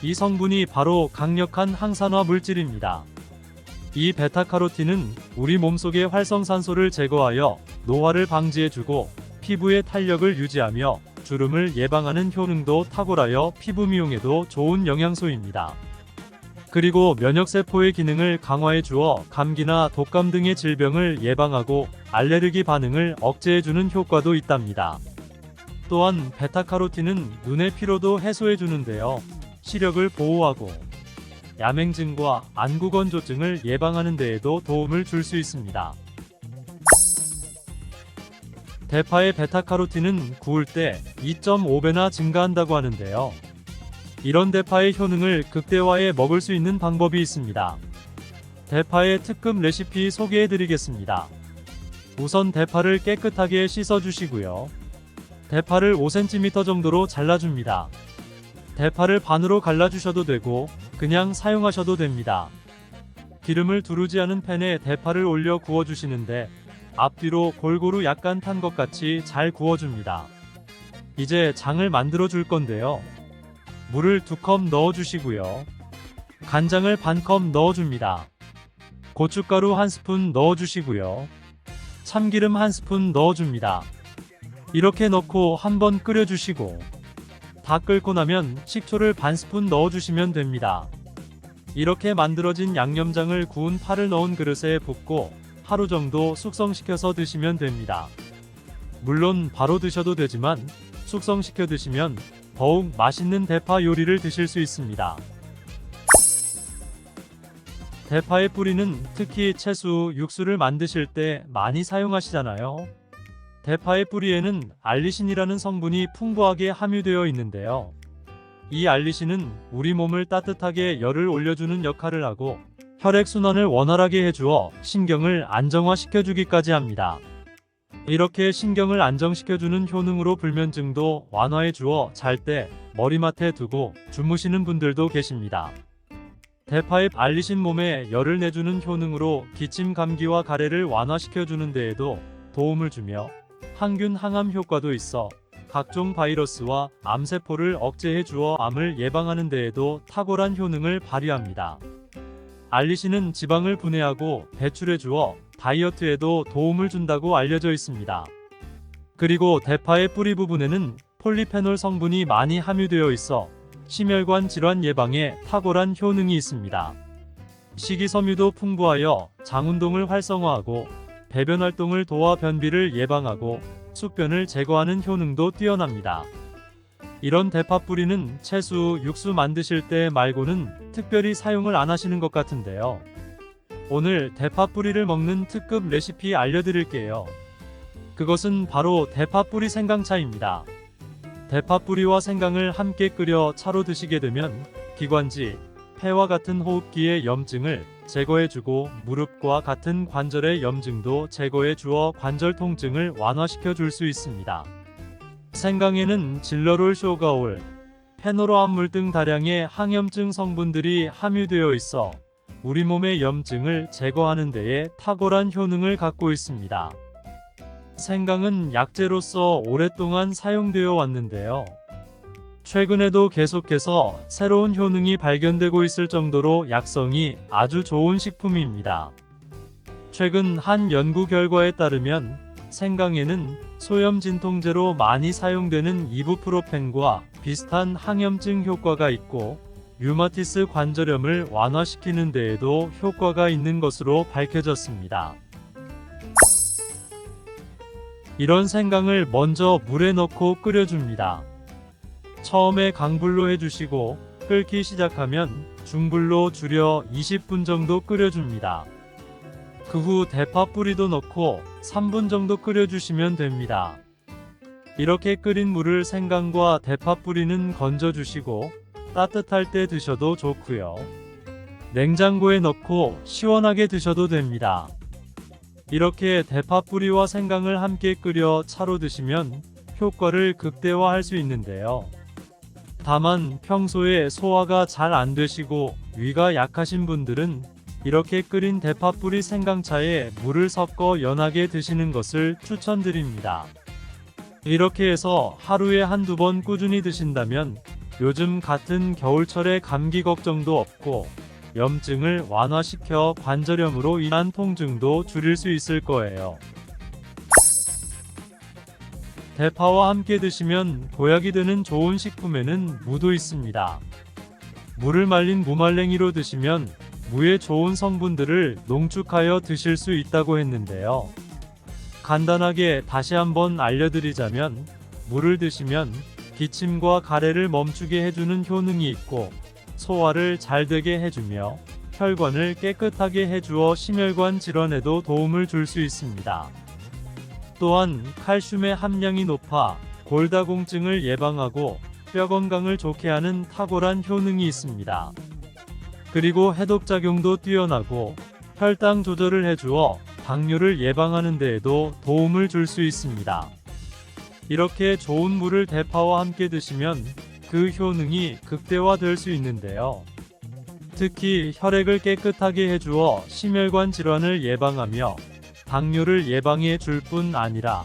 [SPEAKER 1] 이 성분이 바로 강력한 항산화 물질입니다. 이 베타카로틴은 우리 몸속의 활성산소를 제거하여 노화를 방지해주고 피부의 탄력을 유지하며 주름을 예방하는 효능도 탁월하여 피부 미용에도 좋은 영양소입니다. 그리고 면역세포의 기능을 강화해 주어 감기나 독감 등의 질병을 예방하고 알레르기 반응을 억제해주는 효과도 있답니다. 또한 베타카로틴은 눈의 피로도 해소해 주는데요. 시력을 보호하고 야맹증과 안구건조증을 예방하는 데에도 도움을 줄 수 있습니다. 대파의 베타카로틴은 구울 때 2.5배나 증가한다고 하는데요. 이런 대파의 효능을 극대화해 먹을 수 있는 방법이 있습니다. 대파의 특급 레시피 소개해 드리겠습니다. 우선 대파를 깨끗하게 씻어 주시고요. 대파를 5cm 정도로 잘라줍니다. 대파를 반으로 갈라주셔도 되고 그냥 사용하셔도 됩니다. 기름을 두르지 않은 팬에 대파를 올려 구워주시는데 앞뒤로 골고루 약간 탄 것 같이 잘 구워줍니다. 이제 장을 만들어 줄 건데요. 물을 2컵 넣어주시고요. 간장을 반컵 넣어줍니다. 고춧가루 1스푼 넣어주시고요. 참기름 1스푼 넣어줍니다. 이렇게 넣고 한번 끓여주시고 다 끓고 나면 식초를 반스푼 넣어주시면 됩니다. 이렇게 만들어진 양념장을 구운 파를 넣은 그릇에 붓고 하루 정도 숙성시켜서 드시면 됩니다. 물론 바로 드셔도 되지만 숙성시켜 드시면 더욱 맛있는 대파 요리를 드실 수 있습니다. 대파의 뿌리는 특히 채소, 육수를 만드실 때 많이 사용하시잖아요. 대파의 뿌리에는 알리신이라는 성분이 풍부하게 함유되어 있는데요. 이 알리신은 우리 몸을 따뜻하게 열을 올려주는 역할을 하고 혈액순환을 원활하게 해주어 신경을 안정화시켜주기까지 합니다. 이렇게 신경을 안정시켜주는 효능으로 불면증도 완화해주어 잘 때 머리맡에 두고 주무시는 분들도 계십니다. 대파의 알리신 몸에 열을 내주는 효능으로 기침 감기와 가래를 완화시켜주는 데에도 도움을 주며 항균 항암 효과도 있어 각종 바이러스와 암세포를 억제해 주어 암을 예방하는 데에도 탁월한 효능을 발휘합니다. 알리신은 지방을 분해하고 배출해 주어 다이어트에도 도움을 준다고 알려져 있습니다. 그리고 대파의 뿌리 부분에는 폴리페놀 성분이 많이 함유되어 있어 심혈관 질환 예방에 탁월한 효능이 있습니다. 식이섬유도 풍부하여 장운동을 활성화하고 배변 활동을 도와 변비를 예방하고 숙변을 제거하는 효능도 뛰어납니다. 이런 대파 뿌리는 채소, 육수 만드실 때 말고는 특별히 사용을 안 하시는 것 같은데요. 오늘 대파 뿌리를 먹는 특급 레시피 알려드릴게요. 그것은 바로 대파 뿌리 생강차입니다. 대파 뿌리와 생강을 함께 끓여 차로 드시게 되면 기관지, 폐와 같은 호흡기의 염증을 제거해주고 무릎과 같은 관절의 염증도 제거해 주어 관절 통증을 완화시켜 줄 수 있습니다. 생강에는 질러롤 쇼가올, 페노로암물 등 다량의 항염증 성분들이 함유되어 있어 우리 몸의 염증을 제거하는 데에 탁월한 효능을 갖고 있습니다. 생강은 약재로서 오랫동안 사용되어 왔는데요. 최근에도 계속해서 새로운 효능이 발견되고 있을 정도로 약성이 아주 좋은 식품입니다. 최근 한 연구 결과에 따르면 생강에는 소염 진통제로 많이 사용되는 이부프로펜과 비슷한 항염증 효과가 있고 류마티스 관절염을 완화시키는 데에도 효과가 있는 것으로 밝혀졌습니다. 이런 생강을 먼저 물에 넣고 끓여줍니다. 처음에 강불로 해주시고 끓기 시작하면 중불로 줄여 20분 정도 끓여줍니다. 그 후 대파 뿌리도 넣고 3분 정도 끓여주시면 됩니다. 이렇게 끓인 물을 생강과 대파 뿌리는 건져주시고 따뜻할 때 드셔도 좋고요. 냉장고에 넣고 시원하게 드셔도 됩니다. 이렇게 대파 뿌리와 생강을 함께 끓여 차로 드시면 효과를 극대화할 수 있는데요. 다만 평소에 소화가 잘 안 되시고 위가 약하신 분들은 이렇게 끓인 대파 뿌리 생강차에 물을 섞어 연하게 드시는 것을 추천드립니다. 이렇게 해서 하루에 한두 번 꾸준히 드신다면 요즘 같은 겨울철에 감기 걱정도 없고 염증을 완화시켜 관절염으로 인한 통증도 줄일 수 있을 거예요. 대파와 함께 드시면 보약이 되는 좋은 식품에는 무도 있습니다. 무를 말린 무말랭이로 드시면 무의 좋은 성분들을 농축하여 드실 수 있다고 했는데요. 간단하게 다시 한번 알려드리자면 무를 드시면 기침과 가래를 멈추게 해주는 효능이 있고 소화를 잘 되게 해주며 혈관을 깨끗하게 해주어 심혈관 질환에도 도움을 줄 수 있습니다. 또한 칼슘의 함량이 높아 골다공증을 예방하고 뼈 건강을 좋게 하는 탁월한 효능이 있습니다. 그리고 해독작용도 뛰어나고 혈당 조절을 해주어 당뇨를 예방하는 데에도 도움을 줄 수 있습니다. 이렇게 좋은 물을 대파와 함께 드시면 그 효능이 극대화될 수 있는데요. 특히 혈액을 깨끗하게 해주어 심혈관 질환을 예방하며 당뇨를 예방해 줄 뿐 아니라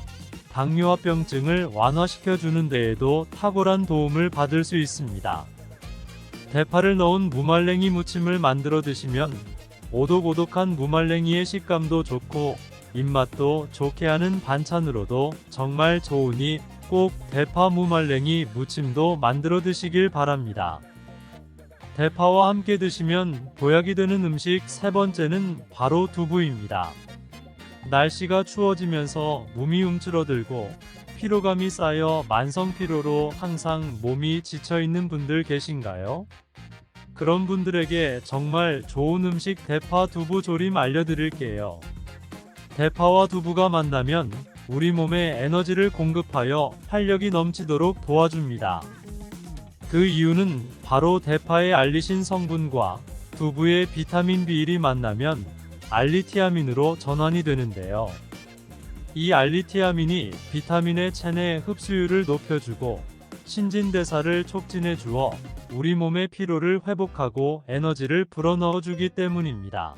[SPEAKER 1] 당뇨합병증을 완화시켜 주는 데에도 탁월한 도움을 받을 수 있습니다. 대파를 넣은 무말랭이 무침을 만들어 드시면 오독오독한 무말랭이의 식감도 좋고 입맛도 좋게 하는 반찬으로도 정말 좋으니 꼭 대파 무말랭이 무침도 만들어 드시길 바랍니다. 대파와 함께 드시면 보약이 되는 음식 세 번째는 바로 두부입니다. 날씨가 추워지면서 몸이 움츠러들고 피로감이 쌓여 만성피로로 항상 몸이 지쳐있는 분들 계신가요? 그런 분들에게 정말 좋은 음식 대파 두부 조림 알려드릴게요. 대파와 두부가 만나면 우리 몸에 에너지를 공급하여 활력이 넘치도록 도와줍니다. 그 이유는 바로 대파의 알리신 성분과 두부의 비타민 B1이 만나면 알리티아민으로 전환이 되는데요. 이 알리티아민이 비타민의 체내 흡수율을 높여주고 신진대사를 촉진해 주어 우리 몸의 피로를 회복하고 에너지를 불어넣어 주기 때문입니다.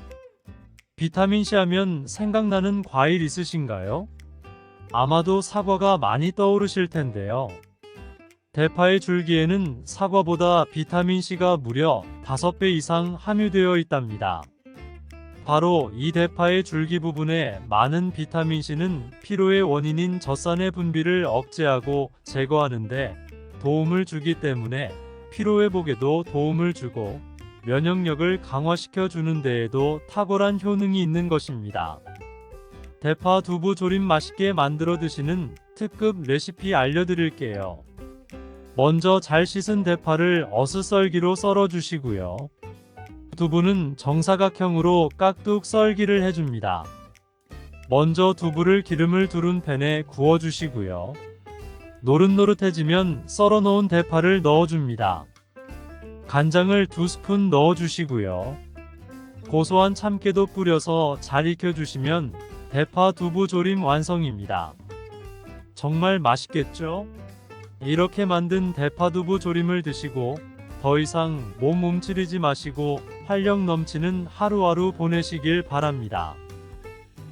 [SPEAKER 1] 비타민C 하면 생각나는 과일 있으신가요? 아마도 사과가 많이 떠오르실 텐데요. 대파의 줄기에는 사과보다 비타민C가 무려 5배 이상 함유되어 있답니다. 바로 이 대파의 줄기 부분에 많은 비타민C는 피로의 원인인 젖산의 분비를 억제하고 제거하는데 도움을 주기 때문에 피로회복에도 도움을 주고 면역력을 강화시켜 주는 데에도 탁월한 효능이 있는 것입니다. 대파 두부 조림 맛있게 만들어 드시는 특급 레시피 알려드릴게요. 먼저 잘 씻은 대파를 어슷썰기로 썰어 주시고요. 두부는 정사각형으로 깍둑 썰기를 해줍니다. 먼저 두부를 기름을 두른 팬에 구워주시고요. 노릇노릇해지면 썰어 놓은 대파를 넣어줍니다. 간장을 2스푼 넣어주시고요. 고소한 참깨도 뿌려서 잘 익혀주시면 대파 두부 조림 완성입니다. 정말 맛있겠죠? 이렇게 만든 대파 두부 조림을 드시고 더 이상 몸 움츠리지 마시고 활력 넘치는 하루하루 보내시길 바랍니다.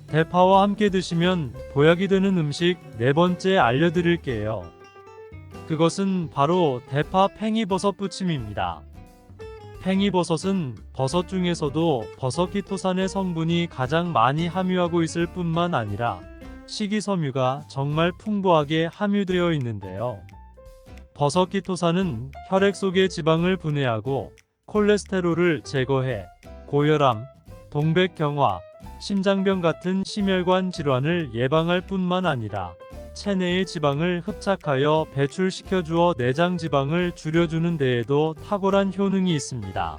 [SPEAKER 1] 대파와 함께 드시면 보약이 되는 음식 네 번째 알려드릴게요. 그것은 바로 대파 팽이버섯 부침입니다. 팽이버섯은 버섯 중에서도 버섯키토산의 성분이 가장 많이 함유하고 있을 뿐만 아니라 식이섬유가 정말 풍부하게 함유되어 있는데요. 버섯키토산은 혈액 속의 지방을 분해하고 콜레스테롤을 제거해 고혈압, 동백경화, 심장병 같은 심혈관 질환을 예방할 뿐만 아니라 체내의 지방을 흡착하여 배출시켜 주어 내장 지방을 줄여주는 데에도 탁월한 효능이 있습니다.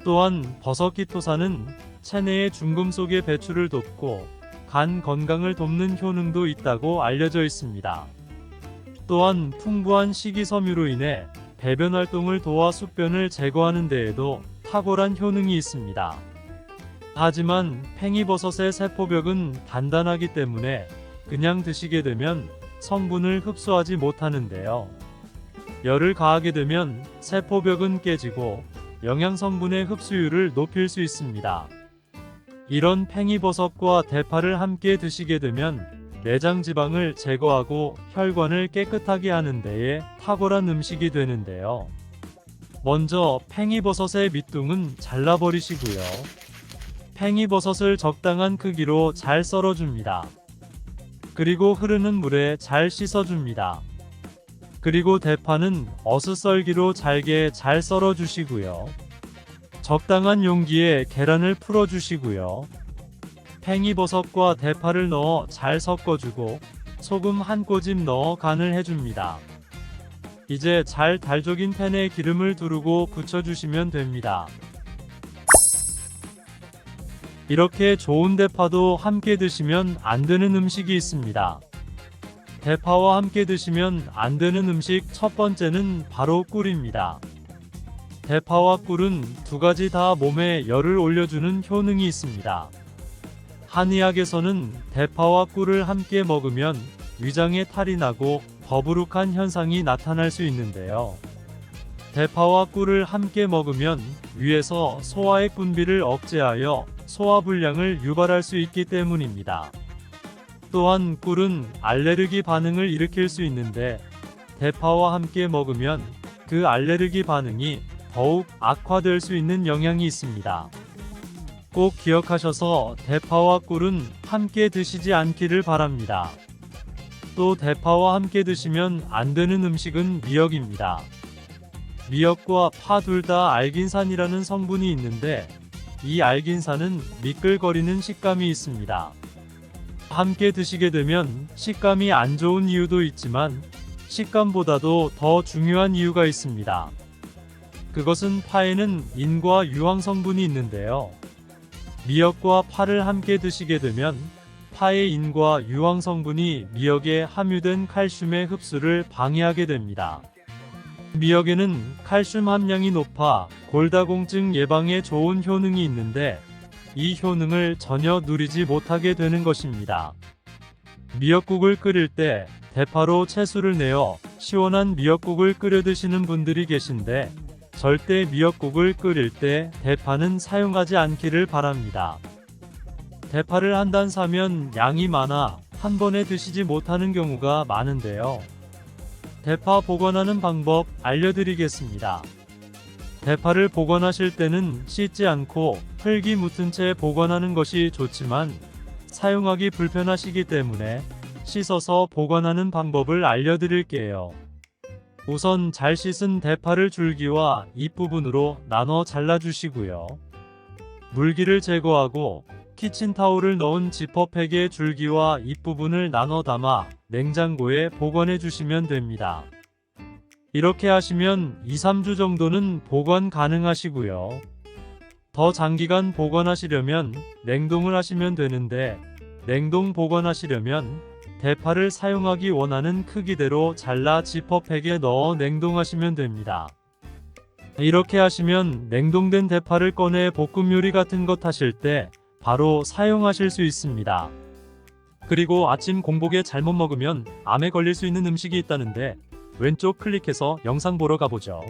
[SPEAKER 1] 또한 버섯키토산은 체내의 중금속의 배출을 돕고 간 건강을 돕는 효능도 있다고 알려져 있습니다. 또한 풍부한 식이섬유로 인해 배변 활동을 도와 숙변을 제거하는 데에도 탁월한 효능이 있습니다. 하지만 팽이버섯의 세포벽은 단단하기 때문에 그냥 드시게 되면 성분을 흡수하지 못하는데요. 열을 가하게 되면 세포벽은 깨지고 영양성분의 흡수율을 높일 수 있습니다. 이런 팽이버섯과 대파를 함께 드시게 되면 내장 지방을 제거하고 혈관을 깨끗하게 하는 데에 탁월한 음식이 되는데요. 먼저 팽이버섯의 밑둥은 잘라버리시고요. 팽이버섯을 적당한 크기로 잘 썰어줍니다. 그리고 흐르는 물에 잘 씻어줍니다. 그리고 대파는 어슷썰기로 잘게 잘 썰어주시고요. 적당한 용기에 계란을 풀어주시고요. 팽이버섯과 대파를 넣어 잘 섞어주고 소금 한 꼬집 넣어 간을 해줍니다. 이제 잘 달족인 팬에 기름을 두르고 부쳐주시면 됩니다. 이렇게 좋은 대파도 함께 드시면 안 되는 음식이 있습니다. 대파와 함께 드시면 안 되는 음식 첫 번째는 바로 꿀입니다. 대파와 꿀은 두 가지 다 몸에 열을 올려주는 효능이 있습니다. 한의학에서는 대파와 꿀을 함께 먹으면 위장에 탈이 나고 더부룩한 현상이 나타날 수 있는데요. 대파와 꿀을 함께 먹으면 위에서 소화액 분비를 억제하여 소화불량을 유발할 수 있기 때문입니다. 또한 꿀은 알레르기 반응을 일으킬 수 있는데 대파와 함께 먹으면 그 알레르기 반응이 더욱 악화될 수 있는 영향이 있습니다. 꼭 기억하셔서 대파와 꿀은 함께 드시지 않기를 바랍니다. 또 대파와 함께 드시면 안 되는 음식은 미역입니다. 미역과 파 둘 다 알긴산이라는 성분이 있는데 이 알긴산은 미끌거리는 식감이 있습니다. 함께 드시게 되면 식감이 안 좋은 이유도 있지만 식감보다도 더 중요한 이유가 있습니다. 그것은 파에는 인과 유황 성분이 있는데요. 미역과 파를 함께 드시게 되면 파의 인과 유황 성분이 미역에 함유된 칼슘의 흡수를 방해하게 됩니다. 미역에는 칼슘 함량이 높아 골다공증 예방에 좋은 효능이 있는데 이 효능을 전혀 누리지 못하게 되는 것입니다. 미역국을 끓일 때 대파로 채수를 내어 시원한 미역국을 끓여 드시는 분들이 계신데 절대 미역국을 끓일 때 대파는 사용하지 않기를 바랍니다. 대파를 한 단 사면 양이 많아 한 번에 드시지 못하는 경우가 많은데요. 대파 보관하는 방법 알려드리겠습니다. 대파를 보관하실 때는 씻지 않고 흙이 묻은 채 보관하는 것이 좋지만 사용하기 불편하시기 때문에 씻어서 보관하는 방법을 알려드릴게요. 우선 잘 씻은 대파를 줄기와 잎부분으로 나눠 잘라주시고요. 물기를 제거하고 키친타올을 넣은 지퍼백에 줄기와 잎부분을 나눠 담아 냉장고에 보관해 주시면 됩니다. 이렇게 하시면 2-3주 정도는 보관 가능하시고요. 더 장기간 보관하시려면 냉동을 하시면 되는데 냉동 보관하시려면 대파를 사용하기 원하는 크기대로 잘라 지퍼백에 넣어 냉동하시면 됩니다. 이렇게 하시면 냉동된 대파를 꺼내 볶음 요리 같은 것 하실 때 바로 사용하실 수 있습니다. 그리고 아침 공복에 잘못 먹으면 암에 걸릴 수 있는 음식이 있다는데 왼쪽 클릭해서 영상 보러 가보죠.